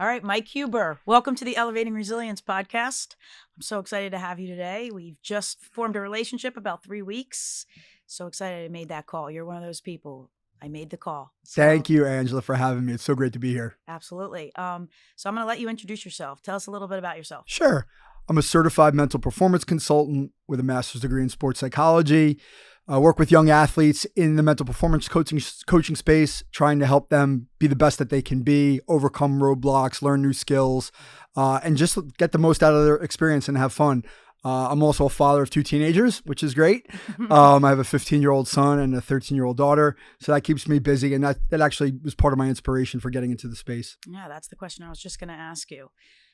All right, Mike Huber, welcome to the Elevating Resilience podcast. I'm so excited to have you today. We've just formed a relationship about 3 weeks. So excited I made that call. You're one of those people. I made the call. So, Thank you, Angela, for having me. It's so great to be here. Absolutely. So I'm going to let you introduce yourself. Tell us a little bit about yourself. Sure. I'm a certified mental performance consultant with a master's degree in sports psychology. I work with young athletes in the mental performance coaching space, trying to help them be the best that they can be, overcome roadblocks, learn new skills, and just get the most out of their experience and have fun. I'm also a father of 2 teenagers, which is great. I have a 15-year-old son and a 13-year-old daughter. So that keeps me busy. And that actually was part of my inspiration for getting into the space. Yeah, that's the question I was just going to ask you.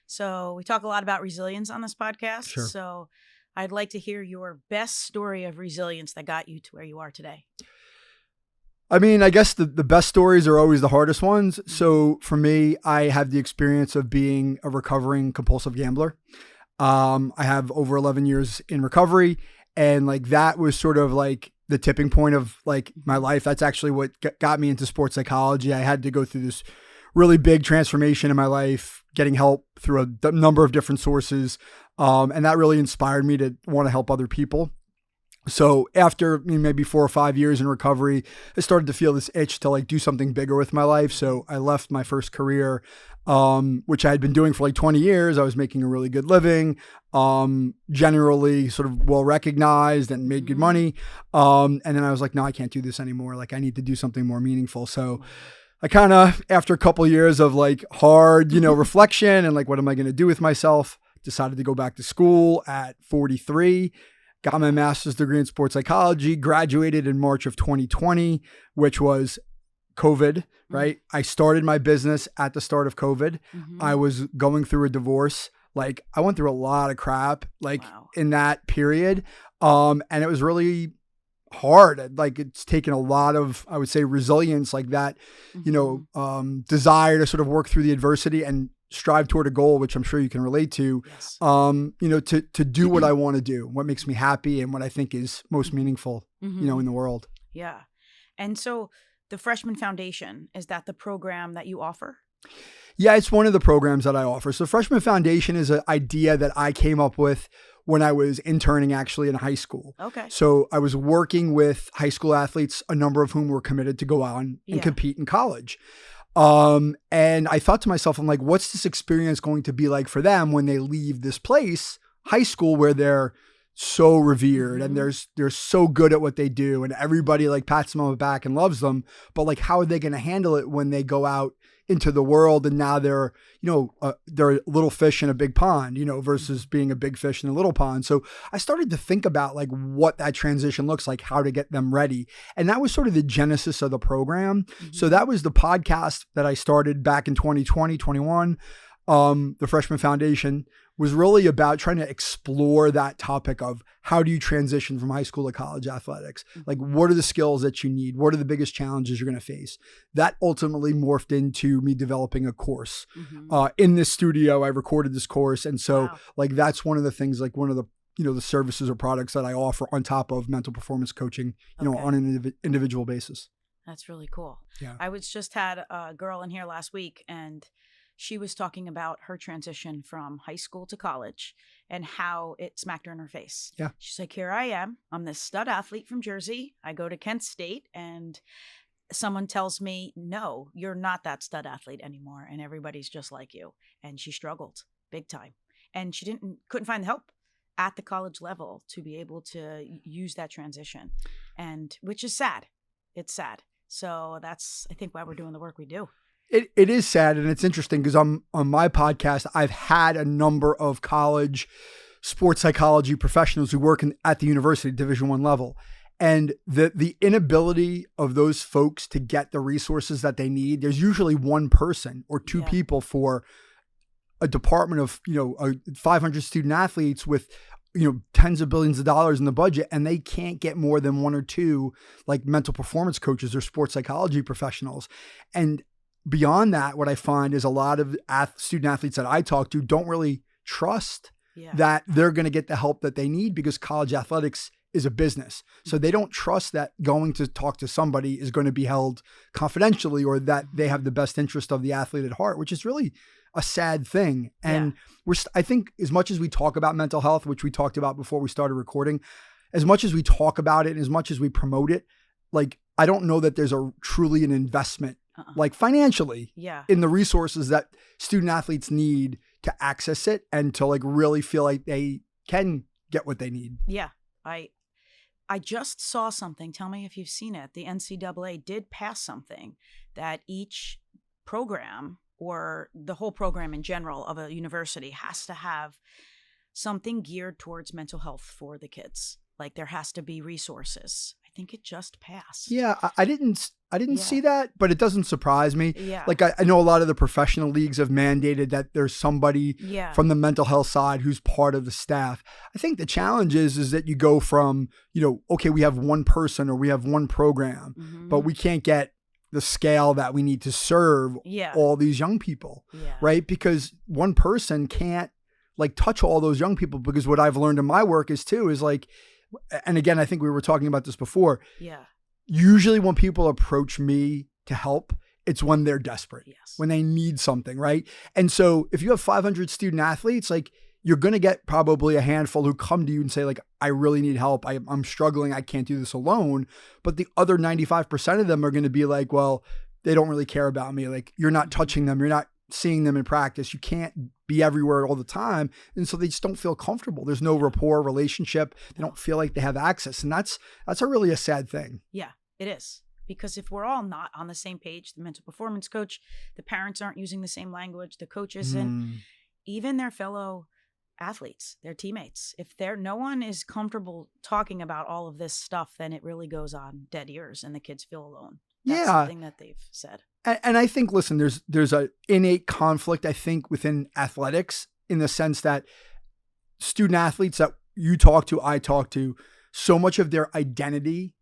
So we talk a lot about resilience on this podcast. Sure. So I'd like to hear your best story of resilience that got you to where you are today. I mean, I guess the best stories are always the hardest ones. So for me, I have the experience of being a recovering compulsive gambler. I have over 11 years in recovery, and like that was sort of like the tipping point of like my life. That's actually what got me into sports psychology. I had to go through this really big transformation in my life, getting help through a number of different sources. And that really inspired me to want to help other people. So after maybe 4 or 5 years in recovery, I started to feel this itch to like do something bigger with my life. So I left my first career, which I had been doing for like 20 years. I was making a really good living, generally sort of well recognized and made good money. And then I was like, no, I can't do this anymore. Like I need to do something more meaningful. So I kind of, after a couple of years of like hard, reflection and like, what am I going to do with myself? Decided to go back to school at 43. Got my master's degree in sports psychology, graduated in March of 2020, which was COVID, right? I started my business at the start of COVID. I was going through a divorce. Like I went through a lot of crap like in that period. And it was really hard. Like it's taken a lot of, I would say, resilience, like that, desire to sort of work through the adversity and strive toward a goal, which I'm sure you can relate to, Yes. To do what I want to do, what makes me happy and what I think is most meaningful, in the world. Yeah. And so the Freshman Foundation, is that the program that you offer? Yeah, it's one of the programs that I offer. So Freshman Foundation is an idea that I came up with when I was interning actually in high school. Okay. So I was working with high school athletes, a number of whom were committed to go on and compete in college. And I thought to myself, I'm like, what's this experience going to be like for them when they leave this place, high school, where they're so revered and they're so good at what they do and everybody like pats them on the back and loves them. But like, how are they going to handle it when they go out into the world and now they're a little fish in a big pond, versus being a big fish in a little pond. So I started to think about like what that transition looks like, how to get them ready. And that was sort of the genesis of the program. So that was the podcast that I started back in 2020, 21. The Freshman Foundation was really about trying to explore that topic of how do you transition from high school to college athletics? Like, what are the skills that you need? What are the biggest challenges you're going to face? That ultimately morphed into me developing a course. In this studio, I recorded this course. And so like, that's one of the things, like one of the, the services or products that I offer on top of mental performance coaching, on an individual basis. That's really cool. Yeah. I just had a girl in here last week, and she was talking about her transition from high school to college and how it smacked her in her face. Yeah. She's like, here I am. I'm this stud athlete from Jersey. I go to Kent State and someone tells me, no, you're not that stud athlete anymore. And everybody's just like you. And she struggled big time. And she couldn't find the help at the college level to be able to use that transition. And which is sad. It's sad. So that's, I think, why we're doing the work we do. It is sad, and it's interesting because on my podcast, I've had a number of college sports psychology professionals who work at the university Division I level. And the inability of those folks to get the resources that they need, there's usually one person or two people for a department of, 500 student athletes with, tens of billions of dollars in the budget, and they can't get more than 1 or 2 like mental performance coaches or sports psychology professionals. And beyond that, what I find is a lot of student athletes that I talk to don't really trust that they're going to get the help that they need because college athletics is a business. So they don't trust that going to talk to somebody is going to be held confidentially, or that they have the best interest of the athlete at heart, which is really a sad thing. And I think as much as we talk about mental health, which we talked about before we started recording, as much as we talk about it and as much as we promote it, like, I don't know that there's truly an investment, like financially, in the resources that student athletes need to access it and to like really feel like they can get what they need. Yeah. I just saw something. Tell me if you've seen it. The NCAA did pass something that each program, or the whole program in general of a university, has to have something geared towards mental health for the kids. Like, there has to be resources. I think it just passed. Yeah, I didn't see that, but it doesn't surprise me. Yeah. Like, I know a lot of the professional leagues have mandated that there's somebody from the mental health side who's part of the staff. I think the challenge is that you go from, okay, we have one person or we have one program, but we can't get the scale that we need to serve all these young people, right? Because one person can't like touch all those young people, because what I've learned in my work is like, and again, I think we were talking about this before. Yeah. Usually when people approach me to help, it's when they're desperate, when they need something, right? And so if you have 500 student athletes, like, you're going to get probably a handful who come to you and say, like, I really need help. I'm struggling. I can't do this alone. But the other 95% of them are going to be like, well, they don't really care about me. Like, you're not touching them. You're not seeing them in practice. You can't be everywhere all the time. And so they just don't feel comfortable. There's no rapport, relationship. They don't feel like they have access. And that's really a sad thing. Yeah, it is. Because if we're all not on the same page, the mental performance coach, the parents aren't using the same language, the coach isn't, even their fellow athletes, their teammates, if no one is comfortable talking about all of this stuff, then it really goes on dead ears and the kids feel alone. That's something that they've said. And I think, listen, there's a innate conflict, I think, within athletics, in the sense that student athletes that you talk to, I talk to, so much of their identity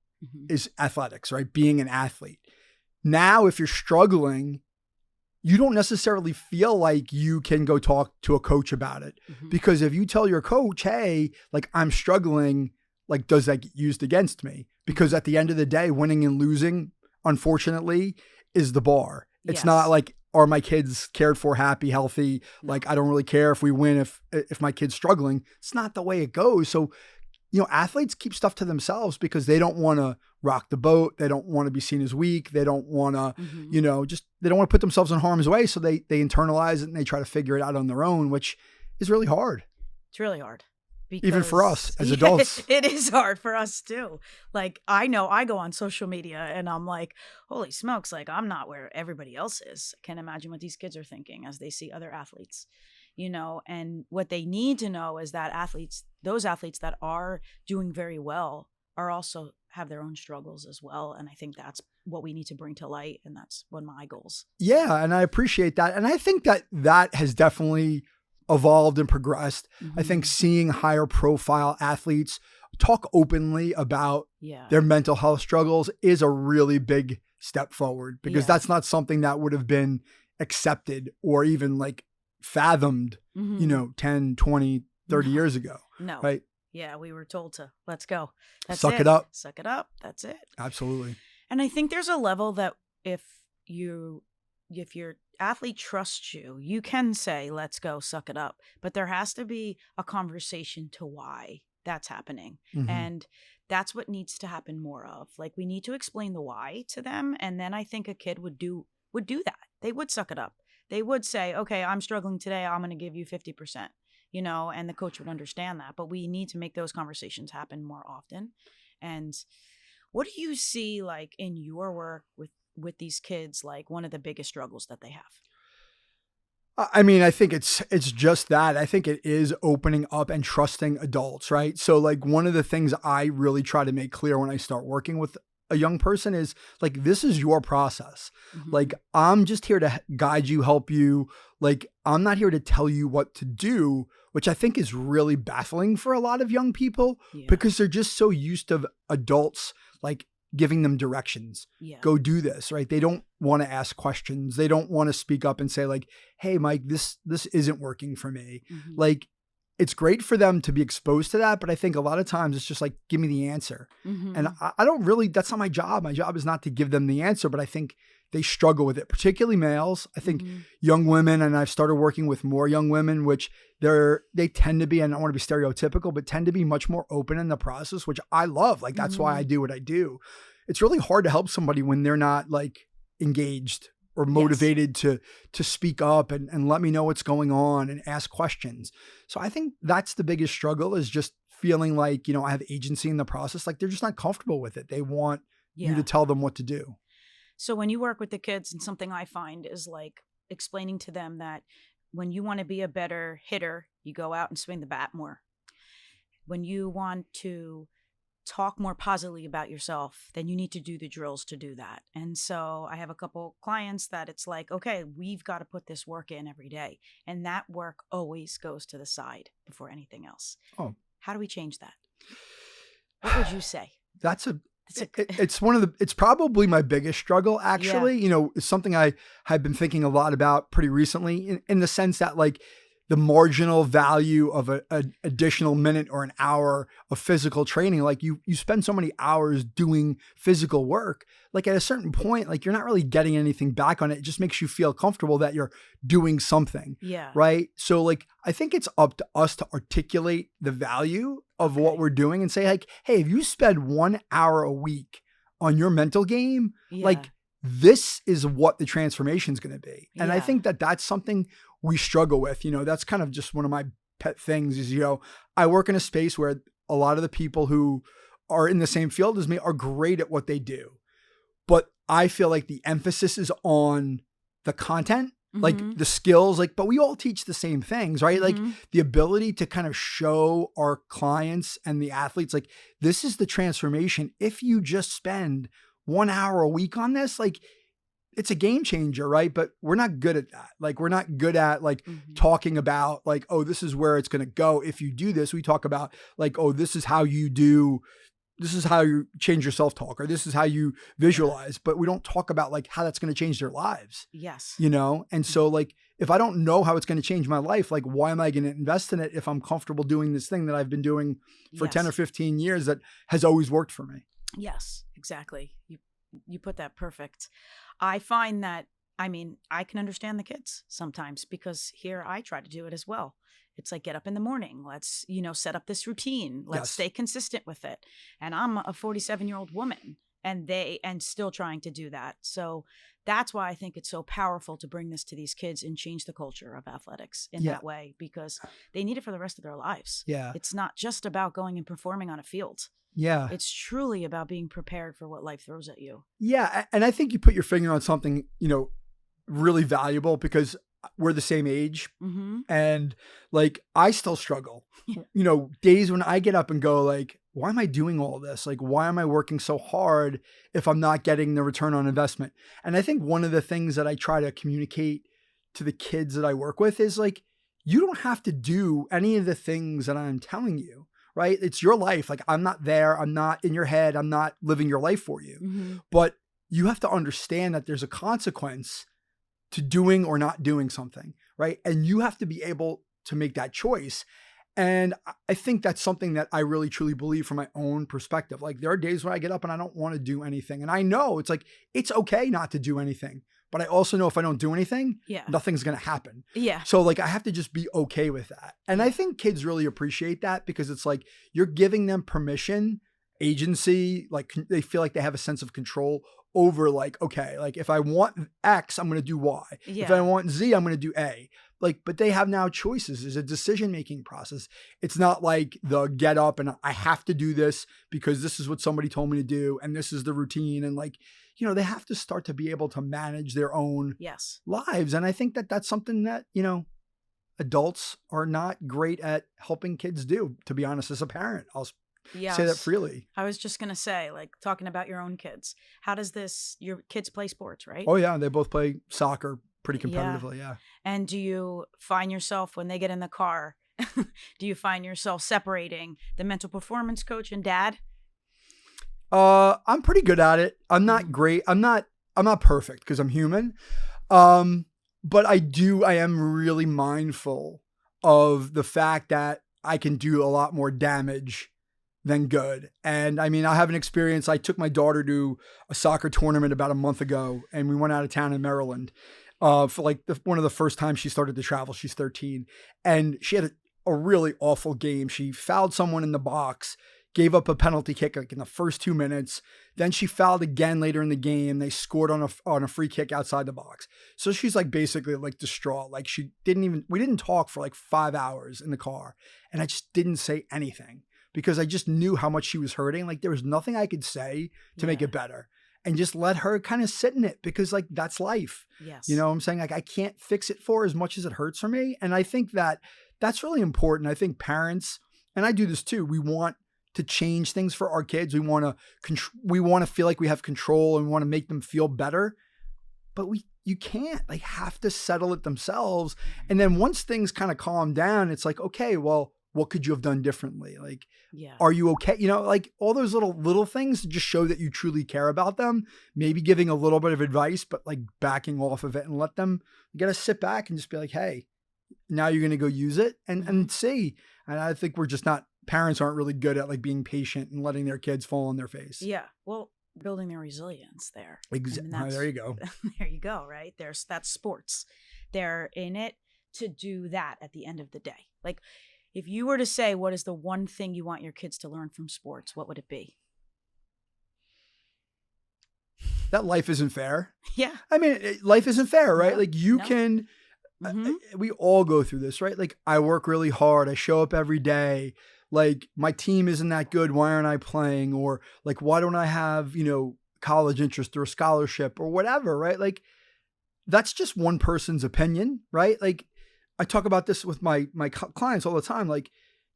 is athletics, right? Being an athlete. Now, if you're struggling, you don't necessarily feel like you can go talk to a coach about it, because if you tell your coach, hey, like, I'm struggling, like, does that get used against me? Because at the end of the day, winning and losing, unfortunately, is the bar. It's not like, are my kids cared for, happy, healthy? Like, I don't really care if we win, if my kid's struggling. It's not the way it goes. So, athletes keep stuff to themselves because they don't want to rock the boat. They don't want to be seen as weak. They don't want to, they don't want to put themselves in harm's way. So they internalize it and they try to figure it out on their own, which is really hard. It's really hard. Even for us as adults. It is hard for us too. Like, I know I go on social media and I'm like, holy smokes, like, I'm not where everybody else is. I can't imagine what these kids are thinking as they see other athletes, and what they need to know is that those athletes that are doing very well are also have their own struggles as well. And I think that's what we need to bring to light. And that's one of my goals. Yeah. And I appreciate that. And I think that has definitely evolved and progressed. I think seeing higher profile athletes talk openly about their mental health struggles is a really big step forward, because that's not something that would have been accepted or even like fathomed, 10, 20, 30 years ago. No. Right. Yeah. We were told to, let's go. That's Suck it up. Suck it up. That's it. Absolutely. And I think there's a level that if your athlete trusts you, you can say, let's go, suck it up. But there has to be a conversation to why that's happening. And that's what needs to happen more of. Like, we need to explain the why to them. And then I think a kid would do that. They would suck it up. They would say, okay, I'm struggling today. I'm going to give you 50%, and the coach would understand that. But we need to make those conversations happen more often. And what do you see, like, in your work with these kids, like, one of the biggest struggles that they have? I mean, I think it's just that. I think it is opening up and trusting adults, right? So, like, one of the things I really try to make clear when I start working with a young person is, like, this is your process. Like, I'm just here to guide you, help you. Like, I'm not here to tell you what to do, which I think is really baffling for a lot of young people, because they're just so used to adults, like, giving them directions. Go do this, right? They don't want to ask questions. They don't want to speak up and say, like, hey, Mike, this isn't working for me. Like, it's great for them to be exposed to that. But I think a lot of times it's just like, give me the answer. And Mm-hmm. I don't really, that's not my job. My job is not to give them the answer, but I think they struggle with it, particularly males. I think Mm-hmm. young women, and I've started working with more young women, which they tend to be, and I don't want to be stereotypical, but tend to be much more open in the process, which I love. Like, that's why Mm-hmm. I do what I do. It's really hard to help somebody when they're not like engaged or Yes. motivated to speak up and let me know what's going on and ask questions. So I think that's the biggest struggle, is just feeling like, I have agency in the process. Like, they're just not comfortable with it. They want you to Yeah. tell them what to do. So when you work with the kids, and something I find is like explaining to them that when you want to be a better hitter, you go out and swing the bat more. When you want to talk more positively about yourself, then you need to do the drills to do that. And so I have a couple clients that it's like, okay, we've got to put this work in every day. And that work always goes to the side before anything else. Oh, How do we change that? What would you say? it's probably my biggest struggle, actually. It's something I have been thinking a lot about pretty recently, in the sense that, like, the marginal value of an additional minute or an hour of physical training. Like, you spend so many hours doing physical work, like, at a certain point, like, you're not really getting anything back on it. It just makes you feel comfortable that you're doing something. Yeah. Right. So, like, I think it's up to us to articulate the value of what we're doing and say, like, hey, if you spend 1 hour a week on your mental game, Yeah. like, this is what the transformation is going to be. And I Yeah. think that that's something we struggle with. That's kind of just one of my pet things is, I work in a space where a lot of the people who are in the same field as me are great at what they do. But I feel like the emphasis is on the content, like Mhm. the skills, like, but we all teach the same things, right? Like, Mhm. the ability to kind of show our clients and the athletes, like, this is the transformation. If you just spend 1 hour a week on this, like, it's a game changer, right? But we're not good at that. Like, we're not good at, like, Mhm. talking about, like, oh, this is where it's going to go if you do this. We talk about, like, oh, this is how you change your self-talk, or this is how you visualize, but we don't talk about, like, how that's going to change their lives, Yes. And so, like, if I don't know how it's going to change my life, like, why am I going to invest in it if I'm comfortable doing this thing that I've been doing for 10 or 15 years that has always worked for me? Yes, exactly. You put that perfect. I find that, I mean, I can understand the kids sometimes, because here I try to do it as well. It's like, get up in the morning. Let's, set up this routine. Let's Yes. stay consistent with it. And I'm a 47-year-old woman, and still trying to do that. So that's why I think it's so powerful to bring this to these kids and change the culture of athletics in Yeah. that way, because they need it for the rest of their lives. Yeah. It's not just about going and performing on a field. Yeah. It's truly about being prepared for what life throws at you. Yeah. And I think you put your finger on something, really valuable, because we're the same age. Mm-hmm. And, like, I still struggle, Yeah. Days when I get up and go, like, why am I doing all this? Like, why am I working so hard if I'm not getting the return on investment? And I think one of the things that I try to communicate to the kids that I work with is, like, you don't have to do any of the things that I'm telling you, right? It's your life. Like, I'm not there. I'm not in your head. I'm not living your life for you. Mm-hmm. But you have to understand that there's a consequence to doing or not doing something, right? And you have to be able to make that choice. And I think that's something that I really truly believe from my own perspective. Like, there are days when I get up and I don't want to do anything. And I know it's like, it's okay not to do anything. But I also know if I don't do anything, Yeah. nothing's going to happen. Yeah. So, like, I have to just be okay with that. And I think kids really appreciate that, because it's like, you're giving them permission, agency, like, they feel like they have a sense of control over, like, okay, like, if I want X, I'm going to do Y. Yeah. If I want Z, I'm going to do A. Like, but they have now choices. It's a decision-making process. It's not like the get up and I have to do this because this is what somebody told me to do, and this is the routine. And, like, they have to start to be able to manage their own Yes. lives. And I think that that's something that, adults are not great at helping kids do, to be honest, as a parent. I'll say that freely. I was just going to say, like, talking about your own kids, how does your kids play sports, right? Oh yeah. They both play soccer pretty competitively. Yeah. And do you find yourself, when they get in the car, do you find yourself separating the mental performance coach and dad? I'm pretty good at it. I'm not great. I'm not perfect, because I'm human. But I am really mindful of the fact that I can do a lot more damage than good. And I mean, I have an experience. I took my daughter to a soccer tournament about a month ago, and we went out of town in Maryland for like one of the first times she started to travel. She's 13, and she had a really awful game. She fouled someone in the box, gave up a penalty kick like in the first 2 minutes. Then she fouled again later in the game. They scored on a free kick outside the box. So she's like basically like distraught. Like we didn't talk for like 5 hours in the car, and I just didn't say anything because I just knew how much she was hurting. Like there was nothing I could say to make it better, and just let her kind of sit in it because like that's life. Yes. You know what I'm saying? Like I can't fix it for her as much as it hurts for me. And I think that that's really important. I think parents, and I do this too, we want to change things for our kids. We want to feel like we have control and we want to make them feel better, but you can't. They have to settle it themselves. And then once things kind of calm down, it's like, okay, well, what could you have done differently? Like, are you okay? You know, like all those little things to just show that you truly care about them, maybe giving a little bit of advice, but like backing off of it and let them, you got to sit back and just be like, hey, now you're going to go use it and see. And I think parents aren't really good at like being patient and letting their kids fall on their face. Yeah. Well, building their resilience there. There you go. There you go. Right. That's sports. They're in it to do that at the end of the day. Like if you were to say, what is the one thing you want your kids to learn from sports? What would it be? That life isn't fair. Yeah. I mean, life isn't fair, right? No, Like you can, we all go through this, right? Like I work really hard. I show up every day. Like my team isn't that good. Why aren't I playing? Or like, why don't I have, college interest or a scholarship or whatever, right? Like that's just one person's opinion, right? Like I talk about this with my clients all the time. Like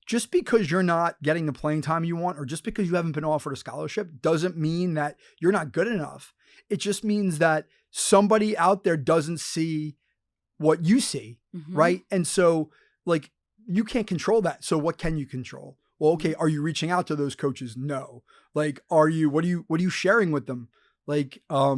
just because you're not getting the playing time you want, or just because you haven't been offered a scholarship doesn't mean that you're not good enough. It just means that somebody out there doesn't see what you see, right? And so like, you can't control that. So what can you control? Well, okay. Are you reaching out to those coaches? No. Like, what are you sharing with them? Like, are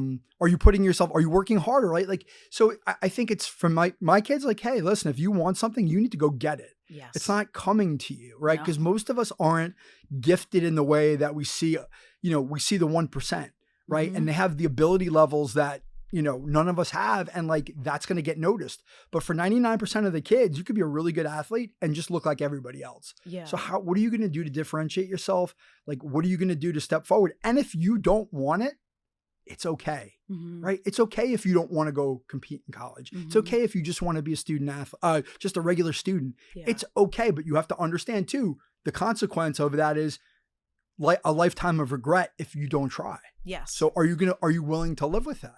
you working harder? Right. Like, so I think it's from my kids, like, hey, listen, if you want something, you need to go get it. Yes. It's not coming to you. Right. No. Because most of us aren't gifted in the way that we see, we see the 1%, right. And they have the ability levels that, none of us have. And like, that's going to get noticed. But for 99% of the kids, you could be a really good athlete and just look like everybody else. Yeah. So what are you going to do to differentiate yourself? Like, what are you going to do to step forward? And if you don't want it, it's okay, right? It's okay if you don't want to go compete in college. It's okay if you just want to be a student athlete, just a regular student. Yeah. It's okay. But you have to understand too, the consequence of that is like a lifetime of regret if you don't try. Yes. So are you willing to live with that?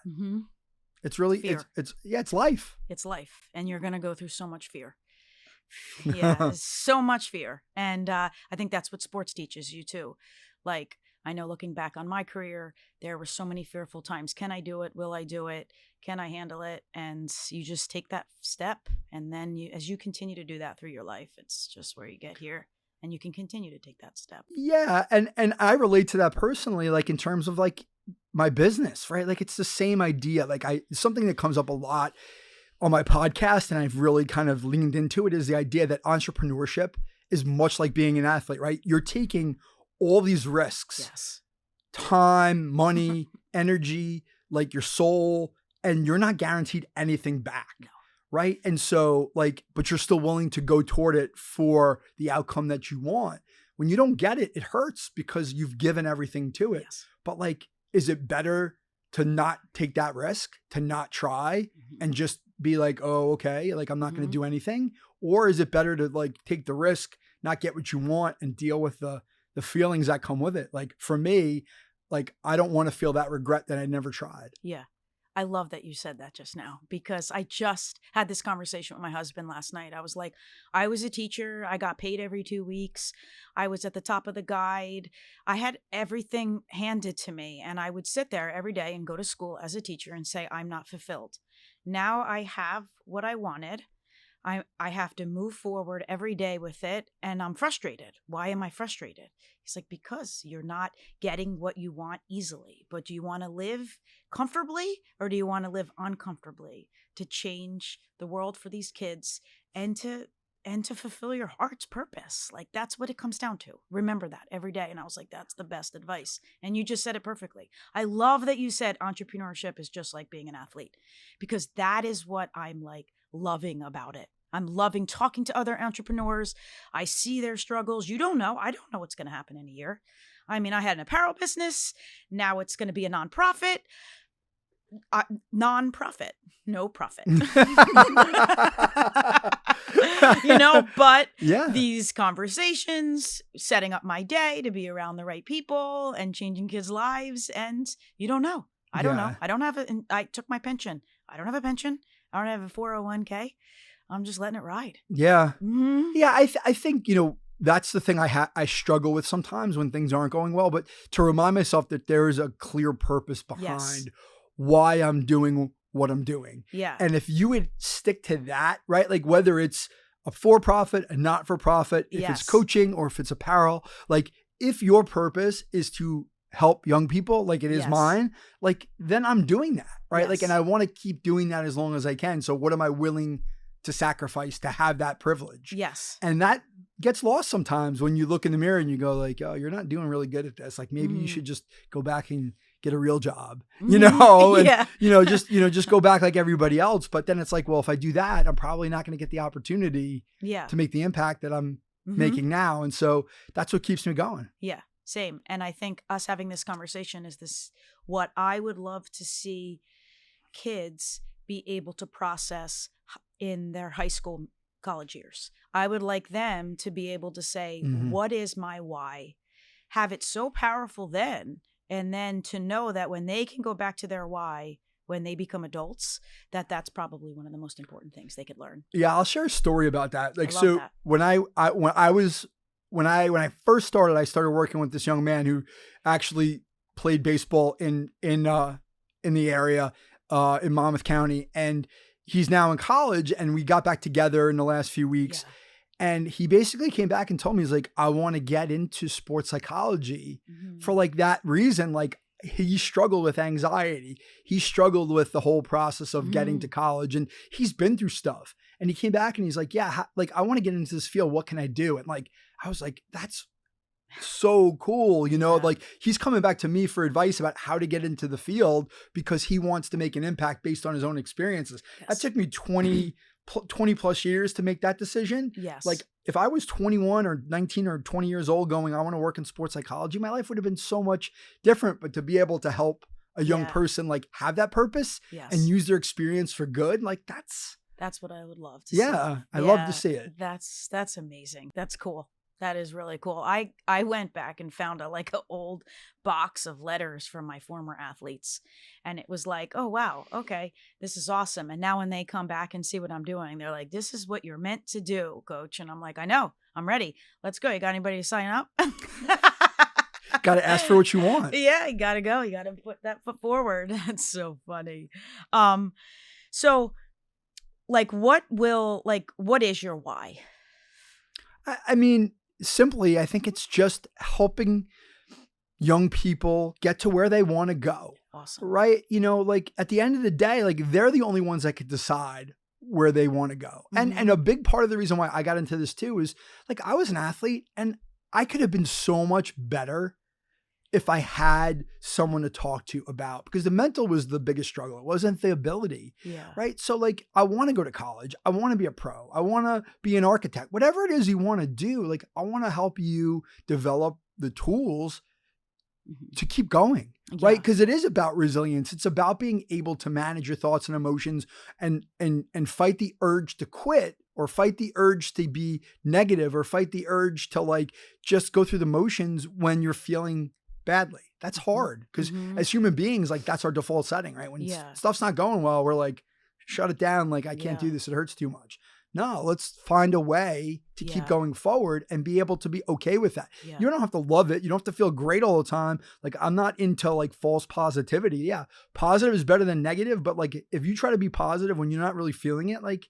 It's really, fear. It's life. It's life. And you're going to go through so much fear. Yeah. So much fear. And I think that's what sports teaches you too. Like, I know looking back on my career, there were so many fearful times. Can I do it? Will I do it? Can I handle it? And you just take that step. And then as you continue to do that through your life, it's just where you get here. And you can continue to take that step. Yeah. And I relate to that personally, like in terms of like my business, right? Like it's the same idea. Like something that comes up a lot on my podcast, and I've really kind of leaned into it, is the idea that entrepreneurship is much like being an athlete, right? You're taking all these risks, yes, time, money, energy, like your soul, and you're not guaranteed anything back. No. Right. And so like, but you're still willing to go toward it for the outcome that you want. When you don't get it, it hurts because you've given everything to it. Yes. But like, is it better to not take that risk, to not try and just be like, oh, okay, like I'm not going to do anything? Or is it better to like take the risk, not get what you want, and deal with the feelings that come with it? Like for me, like I don't want to feel that regret that I never tried. Yeah. I love that you said that just now, because I just had this conversation with my husband last night. I was like, I was a teacher. I got paid every 2 weeks. I was at the top of the guide. I had everything handed to me. And I would sit there every day and go to school as a teacher and say, I'm not fulfilled. Now I have what I wanted. I have to move forward every day with it. And I'm frustrated. Why am I frustrated? He's like, because you're not getting what you want easily. But do you want to live comfortably, or do you want to live uncomfortably, to change the world for these kids and to and to fulfill your heart's purpose. Like, that's what it comes down to. Remember that every day. And I was like, that's the best advice. And you just said it perfectly. I love that you said entrepreneurship is just like being an athlete, because that is what I'm like loving about it. I'm loving talking to other entrepreneurs. I see their struggles. You don't know. I don't know what's going to happen in a year. I mean, I had an apparel business. Now it's going to be a nonprofit. Non-profit, no profit. But these conversations, setting up my day to be around the right people and changing kids' lives. And you don't know. I don't know. I don't have I took my pension. I don't have a pension. I don't have a 401k. I'm just letting it ride. Yeah. Mm-hmm. Yeah. I think, that's the thing I struggle with sometimes when things aren't going well, but to remind myself that there is a clear purpose behind why I'm doing what I'm doing. Yeah. And if you would stick to that, right? Like whether it's a for-profit, a not-for-profit, if it's coaching or if it's apparel, like if your purpose is to help young people like it is mine, like then I'm doing that, right? Like, and I want to keep doing that as long as I can. So what am I willing to sacrifice to have that privilege? Yes. And that gets lost sometimes when you look in the mirror and you go like, oh, you're not doing really good at this. Like maybe you should just go back and get a real job, and, just go back like everybody else. But then it's like, well, if I do that, I'm probably not going to get the opportunity to make the impact that I'm making now. And so that's what keeps me going. Yeah, same. And I think us having this conversation is this, what I would love to see kids be able to process in their high school, college years. I would like them to be able to say, what is my why? Have it so powerful then. And then to know that when they can go back to their why, when they become adults, that's probably one of the most important things they could learn. Yeah, I'll share a story about that. Like, so that. when I first started, I started working with this young man who actually played baseball in the area, in Monmouth County. And he's now in college, and we got back together in the last few weeks. Yeah. And he basically came back and told me, he's like, I want to get into sports psychology for like that reason. Like he struggled with anxiety. He struggled with the whole process of getting to college, and he's been through stuff. And he came back and he's like, yeah, like I want to get into this field. What can I do? And like, I was like, that's so cool. Like he's coming back to me for advice about how to get into the field because he wants to make an impact based on his own experiences. Yes. That took me 20 plus years to make that decision. Yes. Like if I was 21 or 19 or 20 years old going, I want to work in sports psychology, my life would have been so much different. But to be able to help a young person like have that purpose and use their experience for good, like that's what I would love to see. I love to see it. That's amazing. That's cool. That is really cool. I went back and found an old box of letters from my former athletes. And it was like, oh, wow, okay, this is awesome. And now when they come back and see what I'm doing, they're like, this is what you're meant to do, coach. And I'm like, I know, I'm ready. Let's go. You got anybody to sign up? Got to ask for what you want. Yeah, you got to go. You got to put that foot forward. That's so funny. So what is your why? I mean, simply, I think it's just helping young people get to where they want to go. Awesome. Right? Like at the end of the day, like they're the only ones that could decide where they want to go. And a big part of the reason why I got into this too is like I was an athlete and I could have been so much better if I had someone to talk to about, because the mental was the biggest struggle. It wasn't the ability. Yeah. Right. So like, I want to go to college. I want to be a pro. I want to be an architect, whatever it is you want to do. Like, I want to help you develop the tools to keep going. Yeah. Right. Because it is about resilience. It's about being able to manage your thoughts and emotions and fight the urge to quit, or fight the urge to be negative, or fight the urge to like just go through the motions when you're feeling badly. That's hard because as human beings, like that's our default setting, right? When stuff's not going well, we're like, shut it down. Like, I can't do this. It hurts too much. No, let's find a way to keep going forward and be able to be okay with that. Yeah. You don't have to love it. You don't have to feel great all the time. Like, I'm not into like false positivity. Yeah. Positive is better than negative. But like, if you try to be positive when you're not really feeling it, like,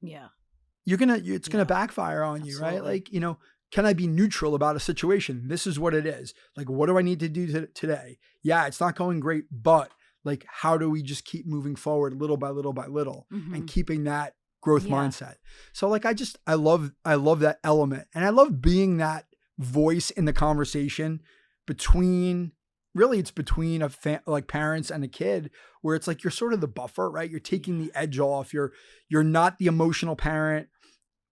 it's going to backfire on you, right? Like, can I be neutral about a situation? This is what it is. Like, what do I need to do today? Yeah, it's not going great, but like, how do we just keep moving forward little by little by little and keeping that growth Yeah. mindset. So like, I love that element. And I love being that voice in the conversation between, really it's between like parents and a kid, where it's like, you're sort of the buffer, right? You're taking the edge off. You're not the emotional parent.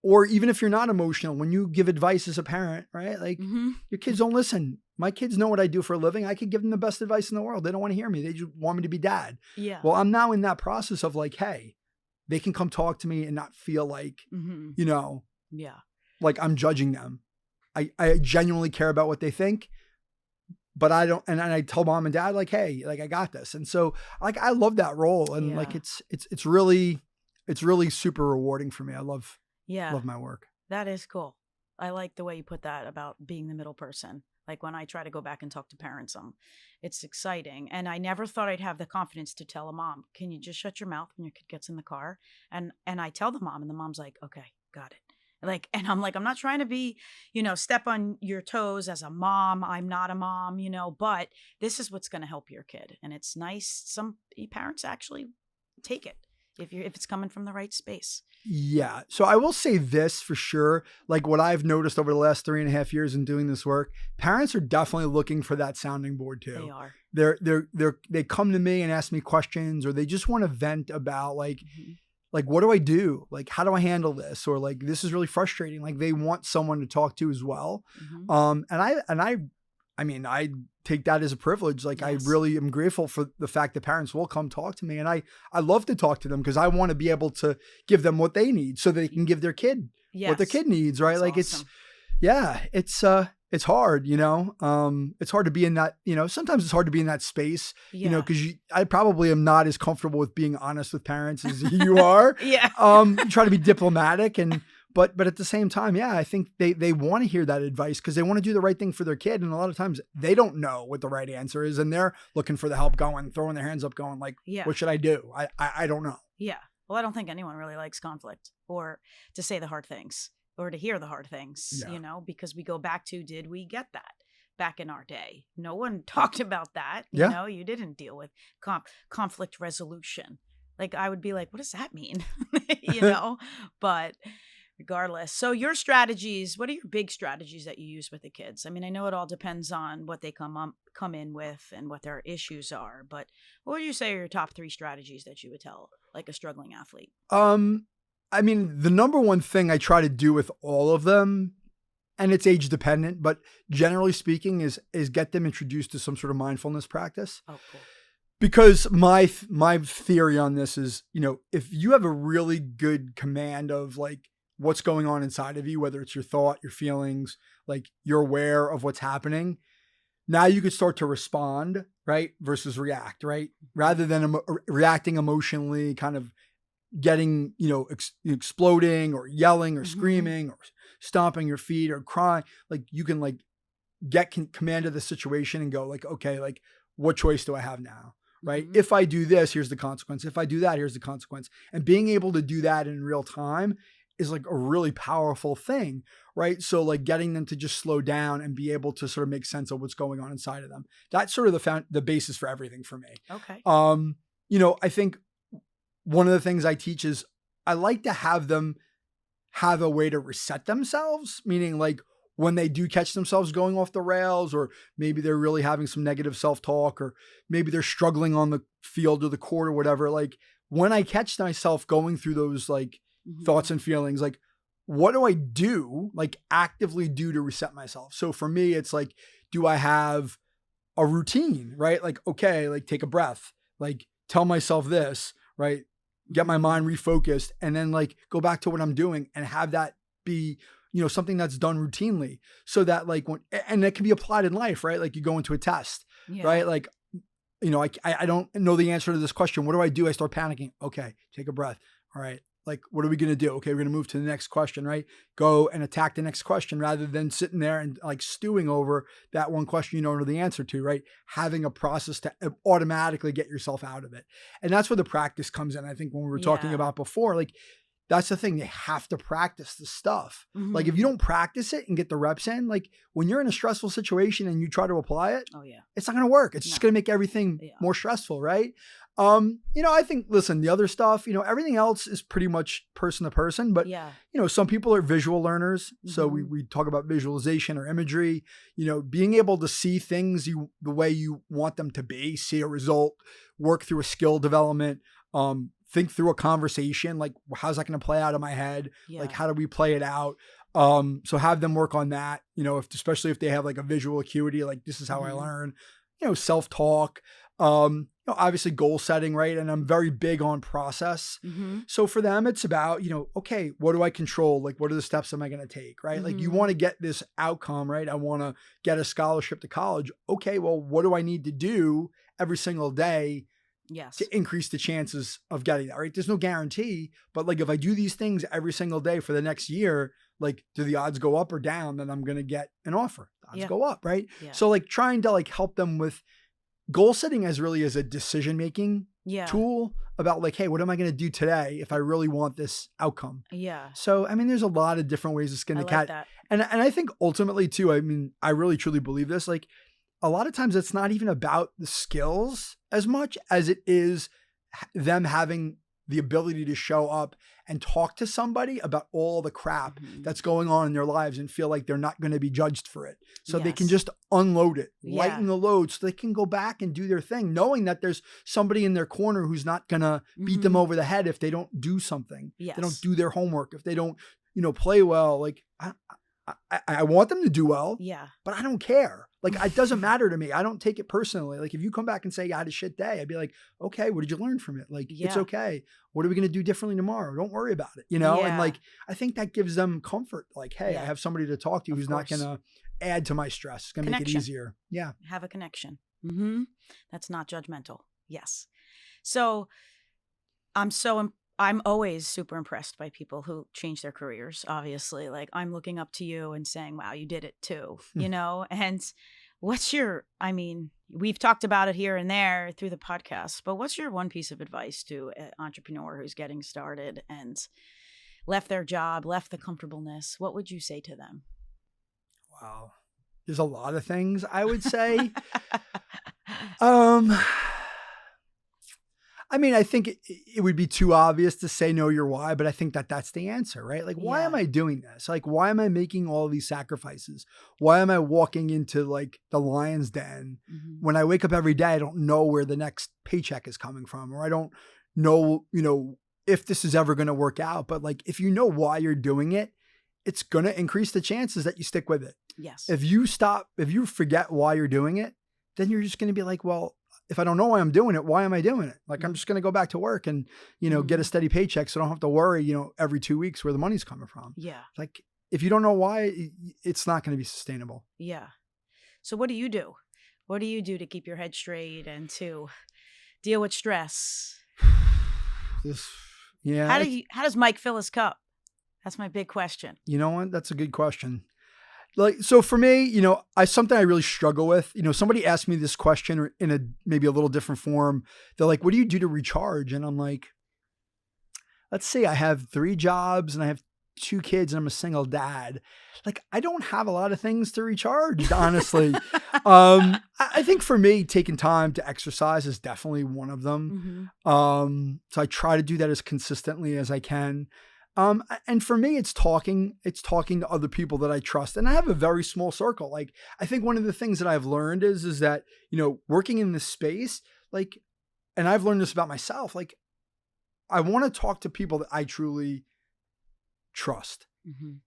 Or even if you're not emotional, when you give advice as a parent, right? Like your kids don't listen. My kids know what I do for a living. I could give them the best advice in the world. They don't want to hear me. They just want me to be dad. Yeah. Well, I'm now in that process of like, hey, they can come talk to me and not feel like, you know, Yeah. like I'm judging them. I genuinely care about what they think, but I don't. And I tell mom and dad like, hey, like I got this. And so like, I love that role. And like, it's really super rewarding for me. I love my work. That is cool. I like the way you put that about being the middle person. Like when I try to go back and talk to parents, it's exciting. And I never thought I'd have the confidence to tell a mom, can you just shut your mouth when your kid gets in the car? And I tell the mom, and the mom's like, okay, got it. Like, and I'm like, I'm not trying to be, step on your toes as a mom. I'm not a mom, but this is what's going to help your kid. And it's nice. Some parents actually take it if it's coming from the right space. Yeah. So I will say this for sure. Like what I've noticed over the last 3.5 years in doing this work, parents are definitely looking for that sounding board too. They are. They come to me and ask me questions, or they just want to vent about like what do I do? Like, how do I handle this? Or like, this is really frustrating. Like they want someone to talk to as well. I take that as a privilege. Like I really am grateful for the fact that parents will come talk to me, and I love to talk to them because I want to be able to give them what they need so they can give their kid what their kid needs. Right. That's like awesome. It's hard, it's hard to be in that, sometimes it's hard to be in that space, cause I probably am not as comfortable with being honest with parents as you are. You try to be diplomatic but at the same time, I think they want to hear that advice because they want to do the right thing for their kid. And a lot of times they don't know what the right answer is. And they're looking for the help, throwing their hands up going like, what should I do? I don't know. Yeah. Well, I don't think anyone really likes conflict or to say the hard things or to hear the hard things, because we go back to, did we get that back in our day? No one talked about that. You didn't deal with conflict resolution. Like I would be like, what does that mean? But regardless. So your strategies, what are your big strategies that you use with the kids? I mean, I know it all depends on what they come in with and what their issues are, but what would you say are your top 3 strategies that you would tell like a struggling athlete? I mean, the number one thing I try to do with all of them, and it's age dependent, but generally speaking is get them introduced to some sort of mindfulness practice. Oh, cool. Because my theory on this is, if you have a really good command of like what's going on inside of you, whether it's your thought, your feelings, like you're aware of what's happening, now you could start to respond, right? Versus react, right? Rather than reacting emotionally, kind of getting, exploding or yelling or screaming or stomping your feet or crying. Like you can like get command of the situation and go like, okay, like what choice do I have now? Right? If I do this, here's the consequence. If I do that, here's the consequence. And being able to do that in real time is like a really powerful thing, right? So like getting them to just slow down and be able to sort of make sense of what's going on inside of them. That's sort of the basis for everything for me. Okay. I think one of the things I teach is I like to have them have a way to reset themselves, meaning like when they do catch themselves going off the rails, or maybe they're really having some negative self-talk, or maybe they're struggling on the field or the court or whatever. Like when I catch myself going through those like thoughts and feelings, like what do I do, like actively do to reset myself? So for me, it's like, do I have a routine, right? Like, okay, like take a breath, like tell myself this, right? Get my mind refocused, and then like go back to what I'm doing and have that be, something that's done routinely, so that like and that can be applied in life, right? Like you go into a test, right? Like, I don't know the answer to this question. What do I do? I start panicking. Okay, take a breath. All right. Like, what are we going to do? Okay, we're going to move to the next question, right? Go and attack the next question rather than sitting there and like stewing over that one question you don't know the answer to, right? Having a process to automatically get yourself out of it. And that's where the practice comes in. I think when we were talking about before, like that's the thing. They have to practice the stuff. Like if you don't practice it and get the reps in, like when you're in a stressful situation and you try to apply it, it's not going to work. It's just going to make everything more stressful, right? I think, listen, the other stuff, everything else is pretty much person to person, but Yeah. some people are visual learners. So Mhm. we talk about visualization or imagery, being able to see things the way you want them to be, see a result, work through a skill development, think through a conversation, like how's that going to play out in my head? Yeah. Like, how do we play it out? So have them work on that, especially if they have like a visual acuity, like this is how I Mhm. learn, self-talk, obviously goal setting, right? And I'm very big on process. Mhm. So for them, it's about, okay, what do I control? Like, what are the steps am I going to take, right? Like you Mhm. want to get this outcome, right? I want to get a scholarship to college. Okay, well, what do I need to do every single day Yes. to increase the chances of getting that, right? There's no guarantee, but like if I do these things every single day for the next year, like do the odds go up or down that I'm going to get an offer? The odds Yeah. go up, right? Yeah. So like trying to like help them with goal setting as really as a decision-making Yeah. tool about like, hey, what am I going to do today if I really want this outcome? Yeah. So, I mean, there's a lot of different ways to skin I the like cat. that. And I think ultimately too, I mean, I really truly believe this, like a lot of times it's not even about the skills as much as it is them having the ability to show up and talk to somebody about all the crap Mhm. that's going on in their lives and feel like they're not going to be judged for it. So they can Yes. just unload it, Yeah. lighten the load so they can go back and do their thing, knowing that there's somebody in their corner who's not going to beat them Mhm. over the head if they don't do something. If they don't Yes. do their homework, if they don't, play well. Like I want them to do well, Yeah. but I don't care. Like, it doesn't matter to me. I don't take it personally. Like, if you come back and say you had a shit day, I'd be like, okay, what did you learn from it? Like, it's Yeah. okay. What are we going to do differently tomorrow? Don't worry about it, And Yeah. like, I think that gives them comfort. Like, hey, I Yeah. have somebody to talk to Of who's not course. going to add to my stress. It's going to make it Connection. easier. Yeah. Have a connection. Mhm. That's not judgmental. Yes. So I'm always super impressed by people who change their careers, obviously. Like I'm looking up to you and saying, wow, you did it too, And I mean, we've talked about it here and there through the podcast, but what's your one piece of advice to an entrepreneur who's getting started and left their job, left the comfortableness? What would you say to them? Wow. There's a lot of things I would say. I mean, I think it would be too obvious to say know your why, but I think that's the answer, right? Like, why am Yeah. I doing this? Like, why am I making all these sacrifices? Why am I walking into like the lion's den Mhm. when I wake up every day? I don't know where the next paycheck is coming from, or I don't know, if this is ever going to work out. But like, if you know why you're doing it, it's going to increase the chances that you stick with it. Yes. If you forget why you're doing it, then you're just going to be like, well, if I don't know why I'm doing it, why am I doing it? Like, I'm just going to go back to work and, get a steady paycheck. So I don't have to worry, every 2 weeks where the money's coming from. Yeah. Like, if you don't know why, it's not going to be sustainable. Yeah. So what do you do? What do you do to keep your head straight and to deal with stress? Yeah. How does Mike fill his cup? That's my big question. You know what? That's a good question. Like, so for me, something I really struggle with, somebody asked me this question in maybe a little different form. They're like, what do you do to recharge? And I'm like, let's see, I have 3 jobs and I have 2 kids and I'm a single dad. Like, I don't have a lot of things to recharge, honestly. I think for me, taking time to exercise is definitely one of them. Mm-hmm. So I try to do that as consistently as I can. And for me, it's talking to other people that I trust. And I have a very small circle. Like, I think one of the things that I've learned is that, working in this space, like, and I've learned this about myself, like, I want to talk to people that I truly trust,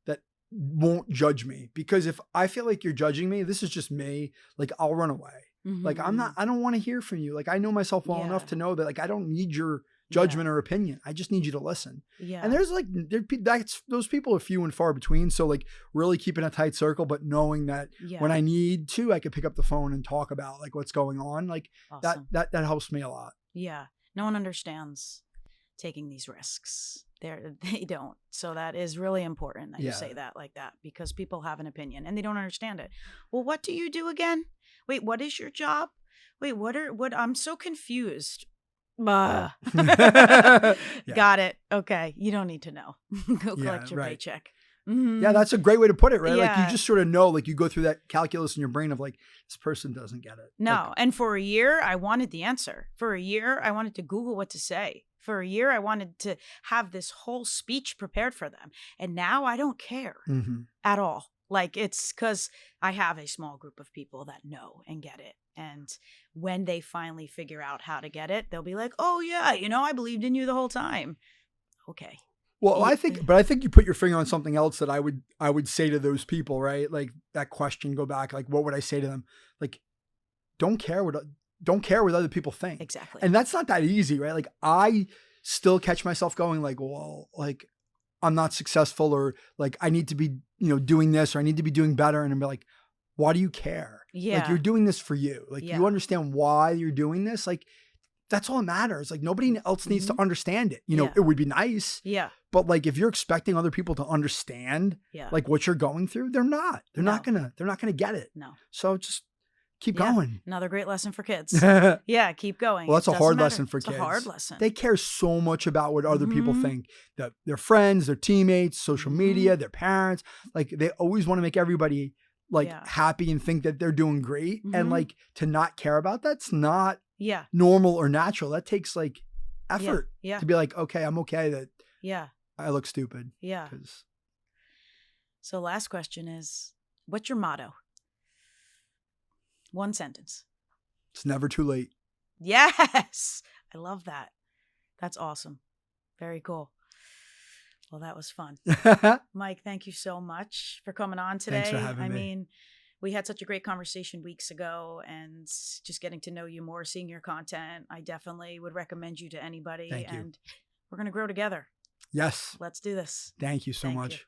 that won't judge me. Because if I feel like you're judging me, this is just me, like, I'll run away. Like, I don't want to hear from you. Like, I know myself well enough to know that, like, I don't need your judgment or opinion. I just need you to listen. Yeah. And there's those people are few and far between. So like really keeping a tight circle, but knowing that when I need to, I can pick up the phone and talk about like what's going on. Like awesome. that helps me a lot. Yeah. No one understands taking these risks. They don't. So that is really important that you say that like that, because people have an opinion and they don't understand it. Well, what do you do again? Wait, what is your job? Wait, what I'm so confused. Got it. Okay. You don't need to know. Go collect your paycheck. Yeah, that's a great way to put it, right? Like you Yeah. just sort of know, like you go through that calculus in your brain of like, this person doesn't get it. No. Like, And for a year, I wanted the answer. For a year, I wanted to Google what to say. For a year, I wanted to have this whole speech prepared for them. And now I don't care at all. Like it's because I have a small group of people that know and get it. And when they finally figure out how to get it, they'll be like, oh, yeah, I believed in you the whole time. Okay. well, I think you put your finger on something else that I would say to those people, right? Like that question, go back, like, what would I say to them? Like, don't care what other people think. Exactly. And that's not that easy, right? Like I still catch myself going like, well, like I'm not successful, or like I need to be, doing this, or I need to be doing better. And I'm like, why do you care? Yeah. Like you're doing this for you. Like you understand why you're doing this. Like that's all that matters. Like nobody else needs to understand it. It would be nice. Yeah. But like if you're expecting other people to understand like what you're going through, they're not. They're not gonna get it. No. So just keep going. Another great lesson for kids. Well, Yeah, keep going. that's a hard lesson for it's kids. A hard lesson. They care so much about what other people think. That their friends, their teammates, social media, their parents. Like they always want to make everybody like happy and think that they're doing great. And like to not care about that's not normal or natural. That takes like effort to be like, okay, I'm okay that I look stupid. Yeah. So last question is, what's your motto? One sentence. It's never too late. Yes. I love that. That's awesome. Very cool. Well, that was fun. Mike, thank you so much for coming on today. Thanks for having me. I mean, we had such a great conversation weeks ago, and just getting to know you more, seeing your content, I definitely would recommend you to anybody. Thank you. And we're going to grow together. Yes. Let's do this. Thank you so much. You.